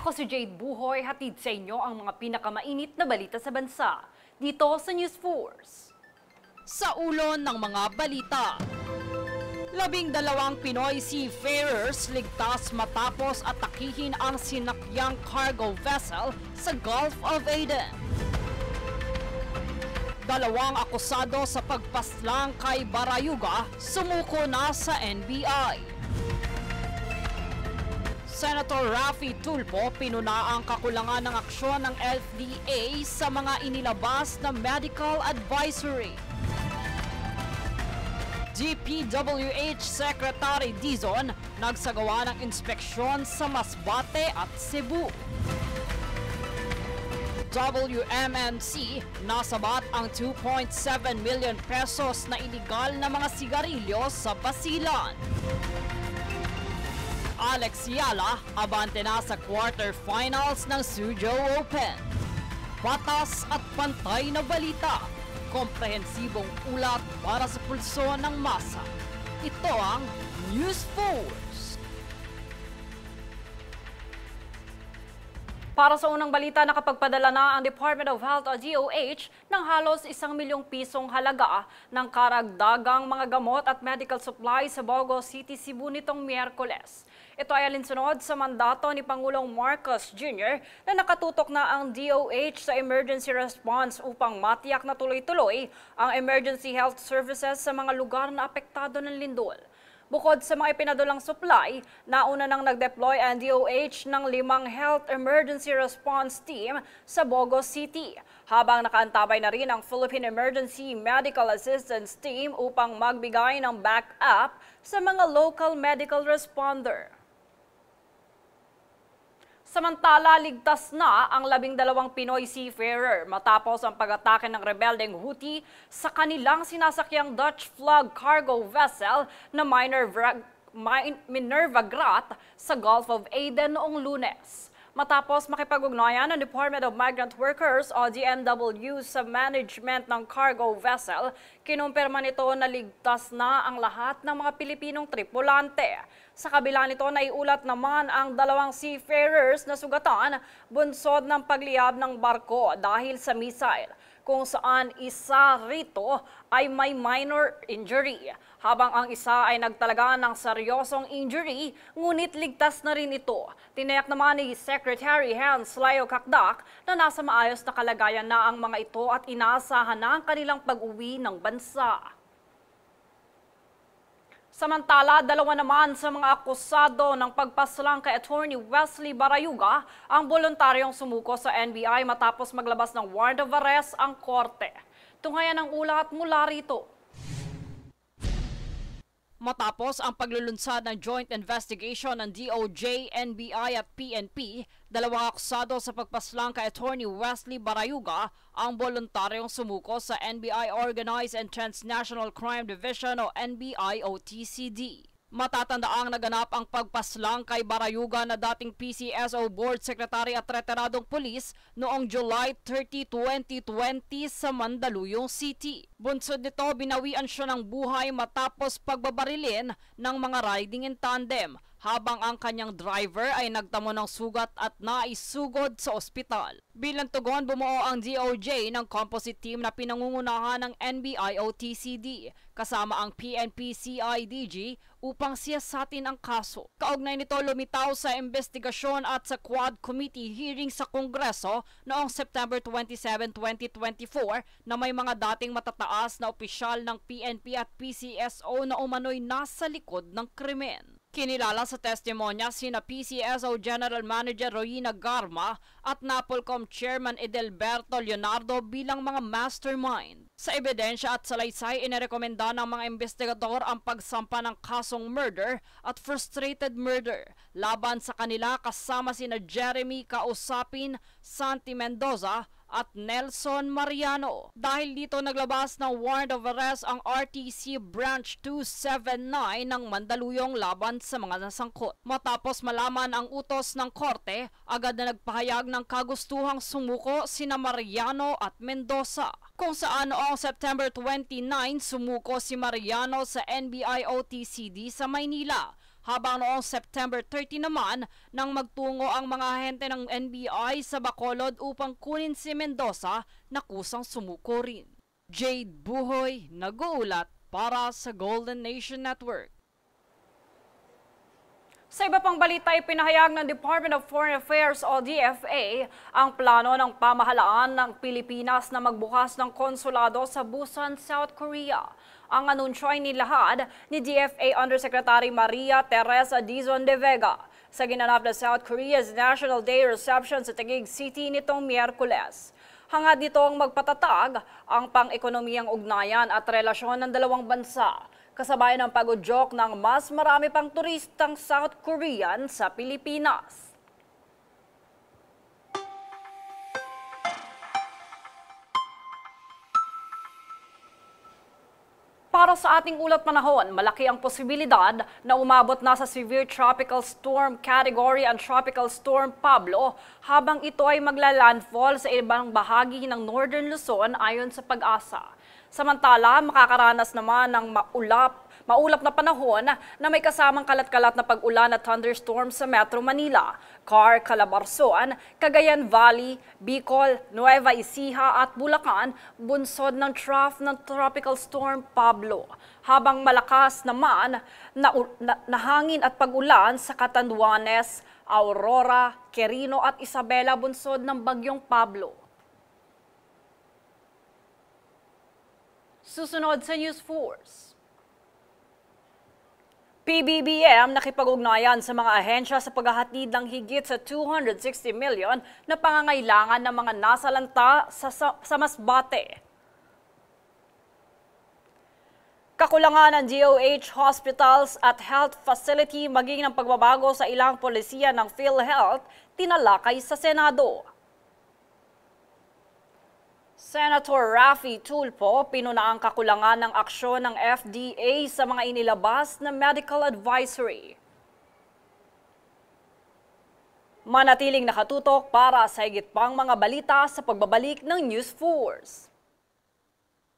Ako si Jade Buhoy, hatid sa inyo ang mga pinakamainit na balita sa bansa. Dito sa News Force. Sa ulo ng mga balita, 12 Pinoy seafarers ligtas matapos atakihin ang sinakyang cargo vessel sa Gulf of Aden. 2 akusado sa pagpaslang kay Barayuga sumuko na sa NBI. Senator Raffy Tulfo pinuna ang kakulangan ng aksyon ng FDA sa mga inilabas na medical advisory. DPWH Secretary Dizon nagsagawa ng inspeksyon sa Masbate at Cebu. WMNC nasabat ang 2.7 million pesos na iligal na mga sigarilyo sa Basilan. Alex Yala abante na sa quarterfinals ng Suzhou Open. Patas at pantay na balita, komprehensibong ulat para sa pulso ng masa. Ito ang News Force. Para sa unang balita, nakapagpadala na ang Department of Health o DOH ng halos 1 milyong pisong halaga ng karagdagang mga gamot at medical supplies sa Bogo City, Cebu nitong Miyerkules. Ito ay alinsunod sa mandato ni Pangulong Marcos Jr. na nakatutok na ang DOH sa emergency response upang matiyak na tuloy-tuloy ang emergency health services sa mga lugar na apektado ng lindol. Bukod sa mga ipinadulang supply, nauna nang nag-deploy ang DOH ng 5 health emergency response team sa Bogo City, habang nakaantabay na rin ang Philippine Emergency Medical Assistance Team upang magbigay ng backup sa mga local medical responder. Samantala, ligtas na ang 12 Pinoy seafarer matapos ang pag-atake ng rebeldeng Houthi sa kanilang sinasakyang Dutch flag cargo vessel na Minerva Grat sa Gulf of Aden noong Lunes. Matapos makipag-ugnayan ng Department of Migrant Workers o DMW sa management ng cargo vessel, kinumpirma nito na ligtas na ang lahat ng mga Pilipinong tripulante. Sa kabila nito, naiulat naman ang 2 seafarers na sugatan bunsod ng pagliyab ng barko dahil sa missile, kung saan isa rito ay may minor injury, habang ang isa ay nagtalaga ng seryosong injury, ngunit ligtas na rin ito. Tinayak naman ni Secretary Hans Leo Kakdak na nasa maayos na kalagayan na ang mga ito at inaasahan na ang kanilang pag-uwi ng bansa. Samantala, 2 naman sa mga akusado ng pagpaslang kay Attorney Wesley Barayuga ang voluntaryong sumuko sa NBI matapos maglabas ng warrant of arrest ang korte. Tunghayan ang ulat mula rito. Matapos ang paglulunsad ng joint investigation ng DOJ, NBI at PNP, 2 akusado sa pagpaslang kay Attorney Wesley Barayuga ang voluntaryong sumuko sa NBI Organized and Transnational Crime Division o NBI-OTCD. Matatandaang naganap ang pagpaslang kay Barayuga na dating PCSO Board Secretary at retiradong pulis noong July 30, 2020 sa Mandaluyong City. Bunsod nito, binawian siya ng buhay matapos pagbabarilin ng mga riding in tandem, habang ang kanyang driver ay nagtamo ng sugat at naisugod sa ospital. Bilang tugon, bumuo ang DOJ ng composite team na pinangungunahan ng NBI-OTCD kasama ang PNP-CIDG upang siyasatin ang kaso. Kaugnay nito, lumitaw sa investigasyon at sa Quad Committee hearing sa Kongreso noong September 27, 2024 na may mga dating matataas na opisyal ng PNP at PCSO na umano'y nasa likod ng krimen. Kinilala sa testimonya sina PCSO General Manager Royina Garma at NAPOLCOM Chairman Edelberto Leonardo bilang mga mastermind. Sa ebidensya at salaysay, inirekomenda ng mga investigador ang pagsampa ng kasong murder at frustrated murder laban sa kanila kasama sina Jeremy Kausapin, Santi Mendoza at Nelson Mariano. Dahil dito naglabas ng warrant of arrest ang RTC Branch 279 ng Mandaluyong laban sa mga nasangkot. Matapos malaman ang utos ng korte, agad na nagpahayag ng kagustuhang sumuko sina Mariano at Mendoza. Kung saan noong September 29, sumuko si Mariano sa NBI-OTCD sa Maynila, habang noong September 30 naman nang magtungo ang mga ahente ng NBI sa Bacolod upang kunin si Mendoza na kusang sumuko rin. Jade Buhoy, nag-uulat para sa Golden Nation Network. Sa iba pang balita, ipinahayag ng Department of Foreign Affairs o DFA ang plano ng pamahalaan ng Pilipinas na magbukas ng konsulado sa Busan, South Korea. Ang anunsyo ay nilahad ni DFA Undersecretary Maria Teresa Dizon de Vega sa ginanap na South Korea's National Day reception sa Taguig City nitong Miyerkules. Hangad nito ang magpatatag ang pang-ekonomiyang ugnayan at relasyon ng dalawang bansa, kasabay ng pag-udyok ng mas marami pang turistang South Korean sa Pilipinas. Para sa ating ulat panahon, malaki ang posibilidad na umabot na sa Severe Tropical Storm Category ang Tropical Storm Pablo habang ito ay magla-landfall sa ibang bahagi ng Northern Luzon ayon sa Pag-asa. Samantala, makakaranas naman ng maulap na panahon na may kasamang kalat-kalat na pag-ulan at thunderstorm sa Metro Manila, Car, Calabarzon, Cagayan Valley, Bicol, Nueva Ecija at Bulacan, bunsod ng trough ng Tropical Storm Pablo. Habang malakas naman na hangin at pag-ulan sa Catanduanes, Aurora, Quirino at Isabela, bunsod ng Bagyong Pablo. Susunod sa News Force. PBBM nakipag-ugnayan sa mga ahensya sa paghahatid ng higit sa 260 million na pangangailangan ng mga nasalanta sa Masbate. Kakulangan ng DOH hospitals at health facility maging ng pagbabago sa ilang polisiya ng PhilHealth tinalakay sa Senado. Senator Raffy Tulfo pinuna ang kakulangan ng aksyon ng FDA sa mga inilabas na medical advisory. Manatiling nakatutok para sa higit pang mga balita sa pagbabalik ng News Force.